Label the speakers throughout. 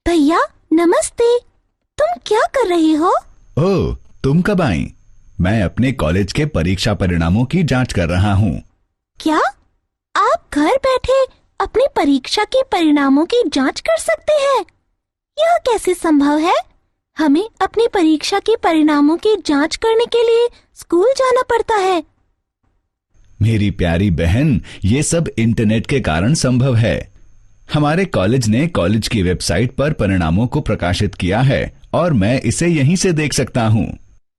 Speaker 1: भैया नमस्ते, तुम क्या कर रहे हो?
Speaker 2: ओह, तुम कब आई? मैं अपने कॉलेज के परीक्षा परिणामों की जांच कर रहा हूँ।
Speaker 1: क्या आप घर बैठे अपनी परीक्षा के परिणामों की जांच कर सकते हैं? यह कैसे संभव है? हमें अपनी परीक्षा के परिणामों की जांच करने के लिए स्कूल जाना पड़ता है।
Speaker 2: मेरी प्यारी बहन, ये सब इंटरनेट के कारण संभव है। हमारे कॉलेज ने कॉलेज की वेबसाइट पर परिणामों को प्रकाशित किया है और मैं इसे यहीं से देख सकता हूँ।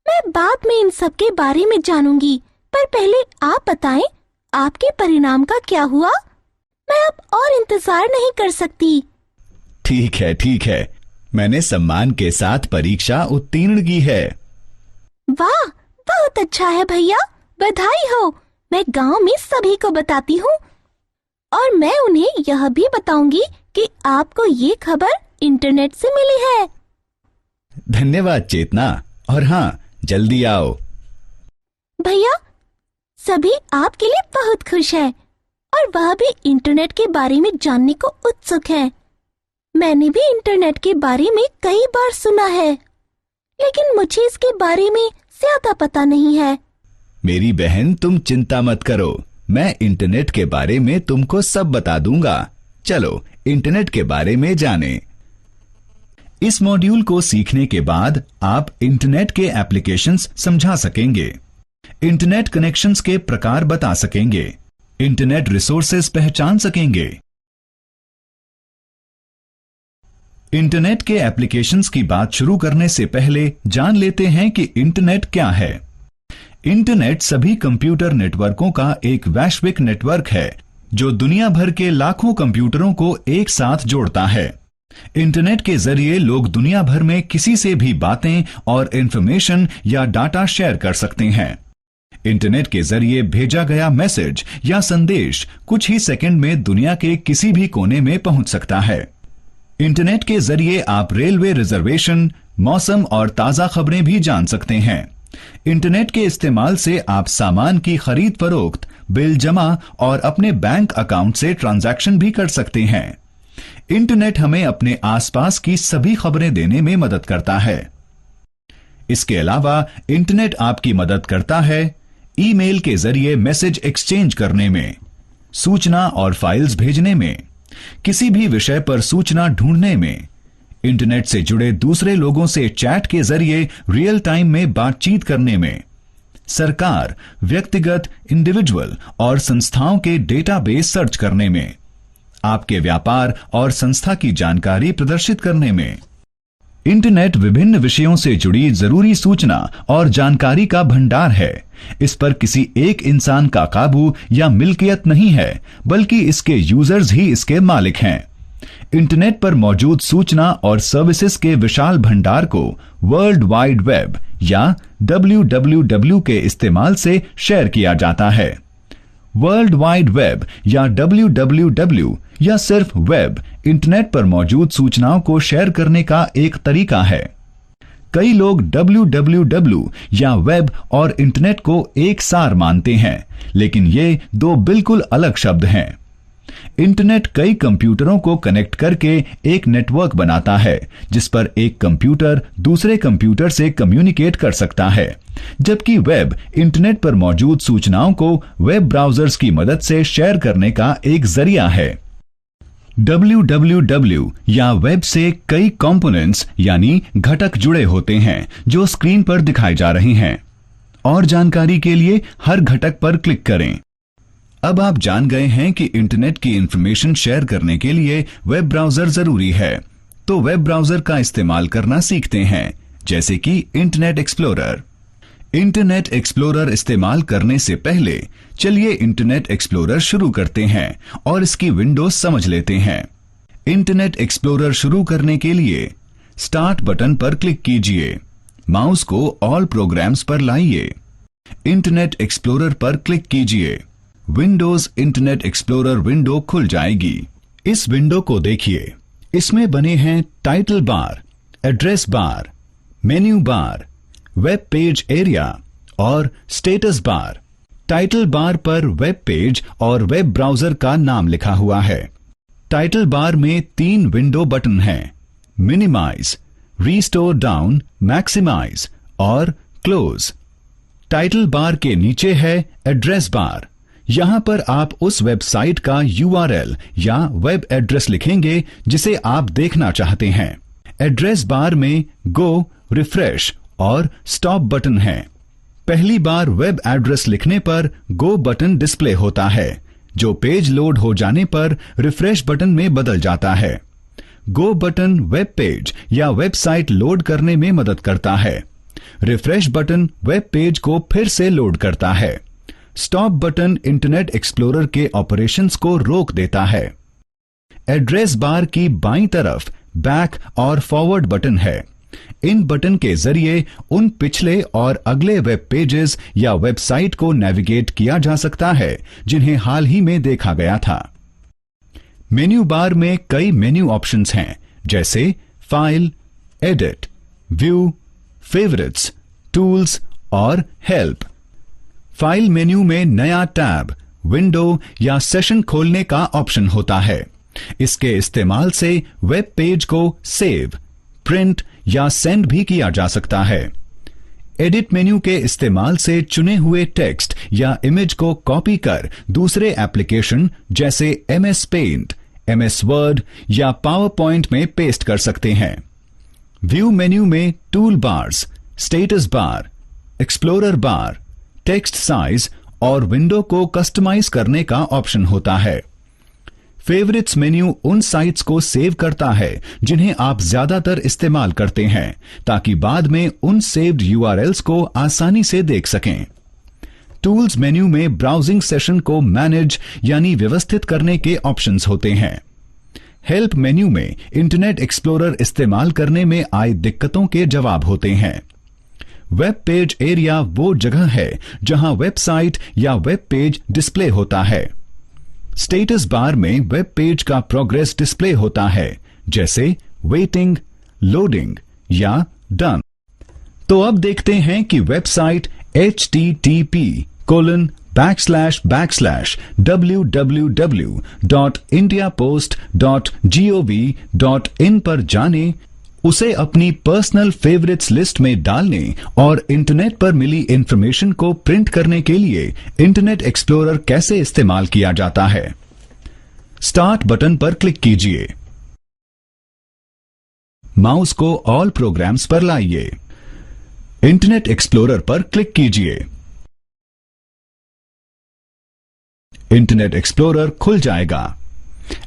Speaker 1: मैं बाद में इन सब के बारे में जानूंगी, पर पहले आप बताएं, आपके परिणाम का क्या हुआ? मैं अब और इंतजार नहीं कर सकती।
Speaker 2: ठीक है, मैंने सम्मान के साथ परीक्षा उत्तीर्ण की है।
Speaker 1: वाह, बहुत अच्छा है भैया, बधाई हो। मैं गांव में सभी को बताती हूँ और मैं उन्हें यह भी बताऊंगी कि आपको ये खबर इंटरनेट से मिली है।
Speaker 2: धन्यवाद चेतना, और हाँ, जल्दी आओ।
Speaker 1: भैया, सभी आपके लिए बहुत खुश है और वह भी इंटरनेट के बारे में जानने को उत्सुक है। मैंने भी इंटरनेट के बारे में कई बार सुना है, लेकिन मुझे इसके बारे में ज्यादा पता नहीं है।
Speaker 2: मेरी बहन, तुम चिंता मत करो, मैं इंटरनेट के बारे में तुमको सब बता दूंगा। चलो इंटरनेट के बारे में जानें। इस मॉड्यूल को सीखने के बाद आप इंटरनेट के एप्लीकेशंस समझा सकेंगे, इंटरनेट कनेक्शंस के प्रकार बता सकेंगे, इंटरनेट रिसोर्सेज पहचान सकेंगे। इंटरनेट के एप्लीकेशंस की बात शुरू करने से पहले जान लेते हैं कि इंटरनेट क्या है। इंटरनेट सभी कंप्यूटर नेटवर्कों का एक वैश्विक नेटवर्क है जो दुनिया भर के लाखों कंप्यूटरों को एक साथ जोड़ता है। इंटरनेट के जरिए लोग दुनिया भर में किसी से भी बातें और इंफॉर्मेशन या डाटा शेयर कर सकते हैं। इंटरनेट के जरिए भेजा गया मैसेज या संदेश कुछ ही सेकंड में दुनिया के किसी भी कोने में पहुंच सकता है। इंटरनेट के जरिए आप रेलवे रिजर्वेशन, मौसम और ताजा खबरें भी जान सकते हैं। इंटरनेट के इस्तेमाल से आप सामान की खरीद फरोख्त, बिल जमा और अपने बैंक अकाउंट से ट्रांजैक्शन भी कर सकते हैं। इंटरनेट हमें अपने आसपास की सभी खबरें देने में मदद करता है। इसके अलावा इंटरनेट आपकी मदद करता है ईमेल के जरिए मैसेज एक्सचेंज करने में, सूचना और फाइल्स भेजने में, किसी भी विषय पर सूचना ढूंढने में, इंटरनेट से जुड़े दूसरे लोगों से चैट के जरिए रियल टाइम में बातचीत करने में, सरकार, व्यक्तिगत, इंडिविजुअल और संस्थाओं के डेटाबेस सर्च करने में, आपके व्यापार और संस्था की जानकारी प्रदर्शित करने में। इंटरनेट विभिन्न विषयों से जुड़ी जरूरी सूचना और जानकारी का भंडार है। इस पर किसी एक इंसान का काबू या मिल्कियत नहीं है, बल्कि इसके यूजर्स ही इसके मालिक हैं। इंटरनेट पर मौजूद सूचना और सर्विसेज के विशाल भंडार को वर्ल्ड वाइड वेब या WWW के इस्तेमाल से शेयर किया जाता है। वर्ल्ड वाइड वेब या WWW या सिर्फ वेब इंटरनेट पर मौजूद सूचनाओं को शेयर करने का एक तरीका है। कई लोग WWW या वेब और इंटरनेट को एक सार मानते हैं, लेकिन ये दो बिल्कुल अलग शब्द हैं। इंटरनेट कई कंप्यूटरों को कनेक्ट करके एक नेटवर्क बनाता है, जिस पर एक कंप्यूटर दूसरे कंप्यूटर से कम्युनिकेट कर सकता है, जबकि वेब इंटरनेट पर मौजूद सूचनाओं को वेब ब्राउजर्स की मदद से शेयर करने का एक जरिया है। WWW या वेब से कई कंपोनेंट्स यानी घटक जुड़े होते हैं जो स्क्रीन पर दिखाए जा रहे हैं। और जानकारी के लिए हर घटक पर क्लिक करें। अब आप जान गए हैं कि इंटरनेट की इंफॉर्मेशन शेयर करने के लिए वेब ब्राउजर जरूरी है, तो वेब ब्राउजर का इस्तेमाल करना सीखते हैं, जैसे कि इंटरनेट एक्सप्लोरर। इंटरनेट एक्सप्लोरर इस्तेमाल करने से पहले चलिए इंटरनेट एक्सप्लोरर शुरू करते हैं और इसकी विंडोज समझ लेते हैं। इंटरनेट एक्सप्लोरर शुरू करने के लिए स्टार्ट बटन पर क्लिक कीजिए, माउस को ऑल प्रोग्राम्स पर लाइए, इंटरनेट एक्सप्लोरर पर क्लिक कीजिए। विंडोज इंटरनेट एक्सप्लोरर विंडो खुल जाएगी। इस विंडो को देखिए, इसमें बने हैं title bar, address bar, menu bar, web page area और स्टेटस बार। टाइटल बार पर वेब पेज और वेब ब्राउजर का नाम लिखा हुआ है। टाइटल बार में 3 विंडो बटन हैं, मिनिमाइज, रीस्टोर डाउन, मैक्सिमाइज और क्लोज। टाइटल बार के नीचे है एड्रेस बार। यहां पर आप उस वेबसाइट का URL या वेब एड्रेस लिखेंगे जिसे आप देखना चाहते हैं। एड्रेस बार में गो, रिफ्रेश और स्टॉप बटन हैं। पहली बार वेब एड्रेस लिखने पर गो बटन डिस्प्ले होता है, जो पेज लोड हो जाने पर रिफ्रेश बटन में बदल जाता है। गो बटन वेब पेज या वेबसाइट लोड करने में मदद करता है। रिफ्रेश बटन वेब पेज को फिर से लोड करता है। स्टॉप बटन इंटरनेट एक्सप्लोरर के ऑपरेशंस को रोक देता है। एड्रेस बार की बाईं तरफ बैक और फॉरवर्ड बटन है। इन बटन के जरिए उन पिछले और अगले वेब पेजेस या वेबसाइट को नेविगेट किया जा सकता है जिन्हें हाल ही में देखा गया था। मेन्यू बार में कई मेन्यू ऑप्शंस हैं, जैसे file, edit, view, favourites, tools और हेल्प। फाइल मेन्यू में नया टैब, विंडो या सेशन खोलने का ऑप्शन होता है। इसके इस्तेमाल से वेब पेज को सेव, प्रिंट या सेंड भी किया जा सकता है। एडिट मेन्यू के इस्तेमाल से चुने हुए टेक्स्ट या इमेज को कॉपी कर दूसरे एप्लीकेशन जैसे MS पेंट, MS वर्ड या पावर पॉइंट में पेस्ट कर सकते हैं। व्यू मेन्यू में toolbars, status bar, explorer bar, text size और विंडो को कस्टमाइज करने का ऑप्शन होता है। फेवरेट्स मेन्यू उन साइट्स को सेव करता है जिन्हें आप ज्यादातर इस्तेमाल करते हैं, ताकि बाद में उन सेव्ड URLs को आसानी से देख सकें। टूल्स मेन्यू में ब्राउजिंग सेशन को मैनेज यानी व्यवस्थित करने के ऑप्शंस होते हैं। हेल्प मेन्यू में इंटरनेट एक्सप्लोरर इस्तेमाल करने में आई दिक्कतों के जवाब होते हैं। वेब पेज एरिया वो जगह है जहां वेबसाइट या वेब पेज डिस्प्ले होता है। स्टेटस बार में वेब पेज का प्रोग्रेस डिस्प्ले होता है, जैसे वेटिंग, लोडिंग या डन। तो अब देखते हैं कि वेबसाइट http://www.indiapost.gov.in पर जाने, उसे अपनी पर्सनल फेवरेट्स लिस्ट में डालने और इंटरनेट पर मिली इंफॉर्मेशन को प्रिंट करने के लिए इंटरनेट एक्सप्लोरर कैसे इस्तेमाल किया जाता है। स्टार्ट बटन पर क्लिक कीजिए। माउस को ऑल प्रोग्राम्स पर लाइए। इंटरनेट एक्सप्लोरर पर क्लिक कीजिए। इंटरनेट एक्सप्लोरर खुल जाएगा।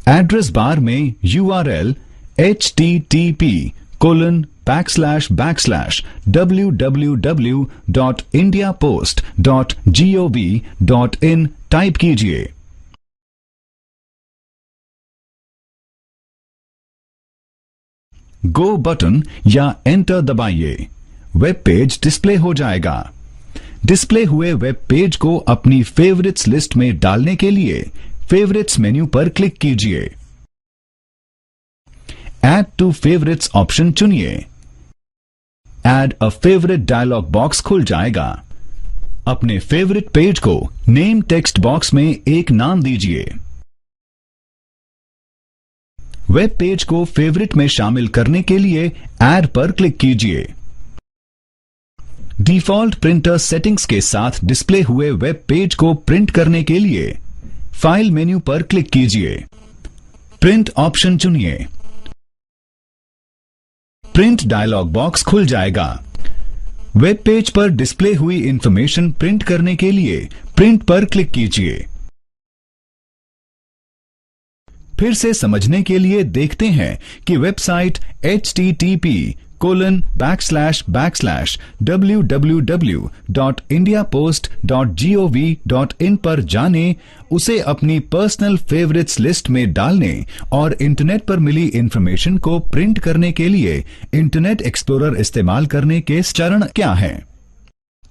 Speaker 2: एड्रेस बार में URL http://www.indiapost.gov.in टाइप कीजिए। गो बटन या एंटर दबाइए। वेब पेज डिस्प्ले हो जाएगा। डिस्प्ले हुए वेब पेज को अपनी फेवरेट्स लिस्ट में डालने के लिए फेवरेट्स मेन्यू पर क्लिक कीजिए। ऐड टू फेवरेट्स ऑप्शन चुनिए। Add a favourite dialog box खुल जाएगा। अपने फेवरेट पेज को नेम टेक्स्ट बॉक्स में एक नाम दीजिए। वेब पेज को फेवरेट में शामिल करने के लिए ऐड पर क्लिक कीजिए। डिफॉल्ट प्रिंटर सेटिंग्स के साथ डिस्प्ले हुए वेब पेज को प्रिंट करने के लिए फाइल मेन्यू पर क्लिक कीजिए। प्रिंट ऑप्शन चुनिए। प्रिंट डायलॉग बॉक्स खुल जाएगा। वेब पेज पर डिस्प्ले हुई इंफॉर्मेशन प्रिंट करने के लिए प्रिंट पर क्लिक कीजिए। फिर से समझने के लिए देखते हैं कि वेबसाइट http://www.indiapost.gov.in पर जाने, उसे अपनी पर्सनल फेवरेट्स लिस्ट में डालने और इंटरनेट पर मिली इंफॉर्मेशन को प्रिंट करने के लिए इंटरनेट एक्सप्लोरर इस्तेमाल करने के चरण क्या हैं?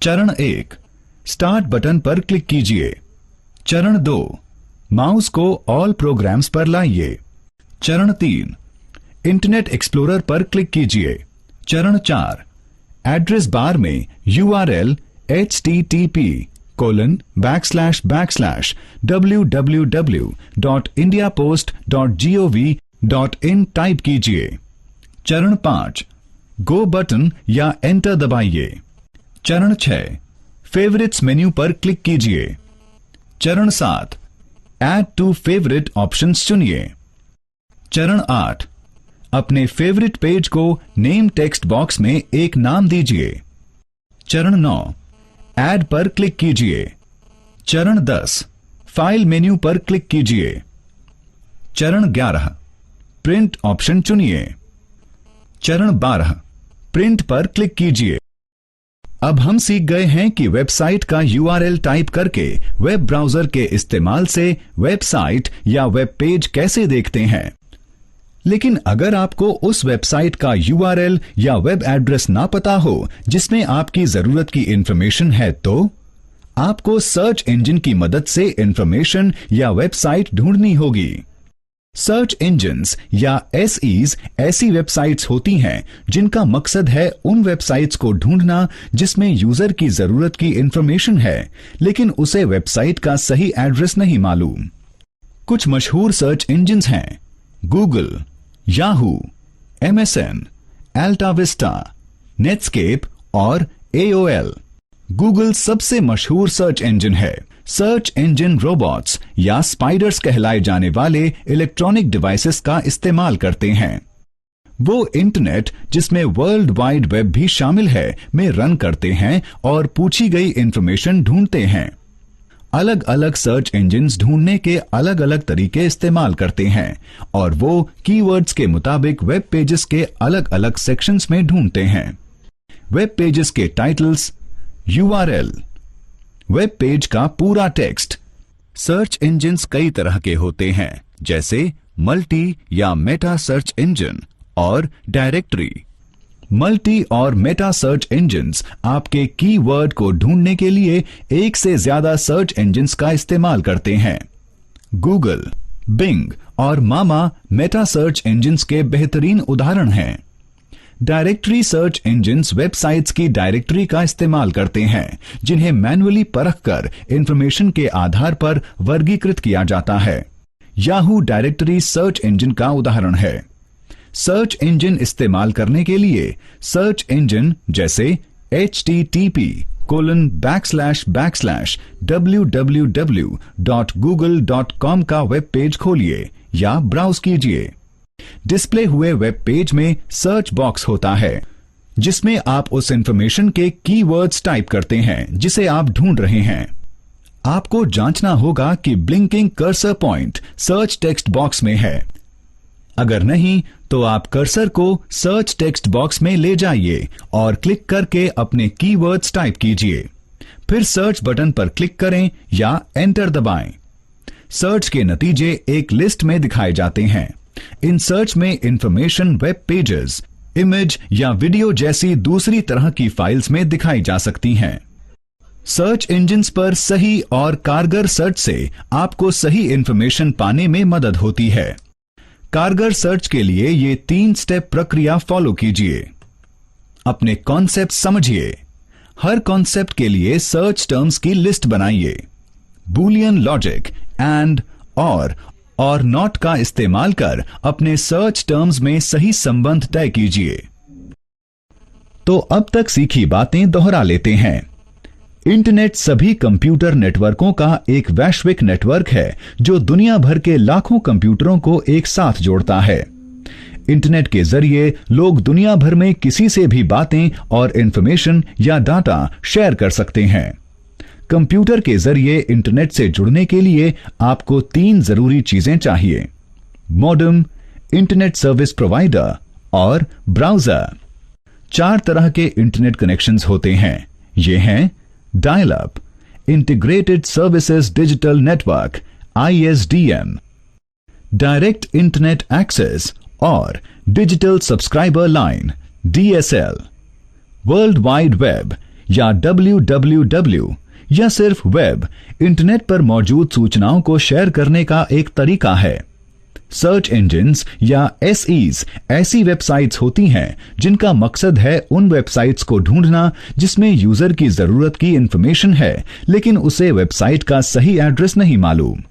Speaker 2: चरण 1, स्टार्ट बटन पर क्लिक कीजिए। चरण 2, माउस को ऑल प्रोग्राम्स पर लाइए। चरण 3, इंटरनेट एक्सप्लोरर पर क्लिक कीजिए। चरण 4, एड्रेस बार में URL http://www.indiapost.gov.in टाइप कीजिए। चरण 5, गो बटन या एंटर दबाइए। चरण 6, फेवरेट्स मेन्यू पर क्लिक कीजिए। चरण 7, ऐड टू फेवरेट ऑप्शंस चुनिए। चरण 8, अपने फेवरेट पेज को नेम टेक्स्ट बॉक्स में एक नाम दीजिए। चरण 9, ऐड पर क्लिक कीजिए। चरण 10, फाइल मेन्यू पर क्लिक कीजिए। चरण 11, प्रिंट ऑप्शन चुनिए। चरण 12, प्रिंट पर क्लिक कीजिए। अब हम सीख गए हैं कि वेबसाइट का URL टाइप करके वेब ब्राउजर के इस्तेमाल से वेबसाइट या वेब पेज कैसे देखते हैं। लेकिन अगर आपको उस वेबसाइट का URL या वेब एड्रेस ना पता हो जिसमें आपकी जरूरत की इंफॉर्मेशन है, तो आपको सर्च इंजन की मदद से इंफॉर्मेशन या वेबसाइट ढूंढनी होगी। सर्च इंजन्स या SEs ऐसी वेबसाइट्स होती हैं जिनका मकसद है उन वेबसाइट्स को ढूंढना जिसमें यूजर की जरूरत की इंफॉर्मेशन है लेकिन उसे वेबसाइट का सही एड्रेस नहीं मालूम। कुछ मशहूर सर्च इंजन्स हैं Google, Yahoo, MSN, AltaVista, Netscape और AOL। गूगल सबसे मशहूर सर्च इंजन है। सर्च इंजन रोबोट्स या स्पाइडर्स कहलाए जाने वाले इलेक्ट्रॉनिक डिवाइसेस का इस्तेमाल करते हैं। वो इंटरनेट, जिसमें वर्ल्ड वाइड वेब भी शामिल है, में रन करते हैं और पूछी गई इंफॉर्मेशन ढूंढते हैं। अलग अलग सर्च इंजन्स ढूंढने के अलग अलग तरीके इस्तेमाल करते हैं और वो कीवर्ड्स के मुताबिक वेब पेजेस के अलग अलग सेक्शंस में ढूंढते हैं। वेब पेजेस के टाइटल्स, URL, वेब पेज का पूरा टेक्स्ट। सर्च इंजन्स कई तरह के होते हैं, जैसे मल्टी या मेटा सर्च इंजन और डायरेक्टरी। मल्टी और मेटा सर्च इंजन्स आपके कीवर्ड को ढूंढने के लिए एक से ज्यादा सर्च इंजन्स का इस्तेमाल करते हैं। गूगल, बिंग और मामा मेटा सर्च इंजन्स के बेहतरीन उदाहरण हैं। डायरेक्टरी सर्च इंजन्स वेबसाइट्स की डायरेक्टरी का इस्तेमाल करते हैं जिन्हें मैन्युअली परखकर इंफॉर्मेशन के आधार पर वर्गीकृत किया जाता है। याहू डायरेक्टरी सर्च इंजन का उदाहरण है। सर्च इंजन इस्तेमाल करने के लिए सर्च इंजन जैसे http://www.google.com का वेब पेज खोलिए या ब्राउज कीजिए। डिस्प्ले हुए वेब पेज में सर्च बॉक्स होता है जिसमें आप उस इंफॉर्मेशन के कीवर्ड्स टाइप करते हैं जिसे आप ढूंढ रहे हैं। आपको जांचना होगा कि blinking cursor point search text box में है। अगर नहीं तो आप कर्सर को सर्च टेक्स्ट बॉक्स में ले जाइए और क्लिक करके अपने कीवर्ड्स टाइप कीजिए। फिर सर्च बटन पर क्लिक करें या एंटर दबाएं। सर्च के नतीजे एक लिस्ट में दिखाए जाते हैं। इन सर्च में इंफॉर्मेशन वेब पेजेस, इमेज या वीडियो जैसी दूसरी तरह की फाइल्स में दिखाई जा सकती हैं। सर्च इंजन्स पर सही और कारगर सर्च से आपको सही इंफॉर्मेशन पाने में मदद होती है। कारगर सर्च के लिए ये 3 स्टेप प्रक्रिया फॉलो कीजिए। अपने कॉन्सेप्ट समझिए। हर कॉन्सेप्ट के लिए सर्च टर्म्स की लिस्ट बनाइए। बूलियन लॉजिक, एंड, और नॉट का इस्तेमाल कर अपने सर्च टर्म्स में सही संबंध तय कीजिए। तो अब तक सीखी बातें दोहरा लेते हैं। इंटरनेट सभी कंप्यूटर नेटवर्कों का एक वैश्विक नेटवर्क है जो दुनिया भर के लाखों कंप्यूटरों को एक साथ जोड़ता है। इंटरनेट के जरिए लोग दुनिया भर में किसी से भी बातें और इंफॉर्मेशन या डाटा शेयर कर सकते हैं। कंप्यूटर के जरिए इंटरनेट से जुड़ने के लिए आपको 3 जरूरी चीजें चाहिए: मॉडेम, इंटरनेट सर्विस प्रोवाइडर और ब्राउजर। 4 तरह के इंटरनेट कनेक्शंस होते हैं। ये हैं dial up, integrated services digital network ISDN, direct internet access और digital subscriber line DSL, world wide web या WWW या सिर्फ वेब इंटरनेट पर मौजूद सूचनाओं को शेयर करने का एक तरीका है। सर्च इंजन्स या SEs ऐसी वेबसाइट्स होती हैं जिनका मकसद है उन वेबसाइट्स को ढूंढना जिसमें यूजर की जरूरत की इंफॉर्मेशन है लेकिन उसे वेबसाइट का सही एड्रेस नहीं मालूम।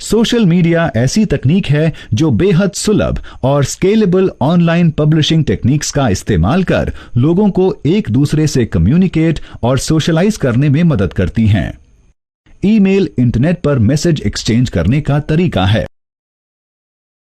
Speaker 2: सोशल मीडिया ऐसी तकनीक है जो बेहद सुलभ और स्केलेबल ऑनलाइन पब्लिशिंग टेक्निक्स का इस्तेमाल कर लोगों को एक दूसरे से कम्युनिकेट और सोशलाइज करने में मदद करती हैं। ईमेल इंटरनेट पर मैसेज एक्सचेंज करने का तरीका है।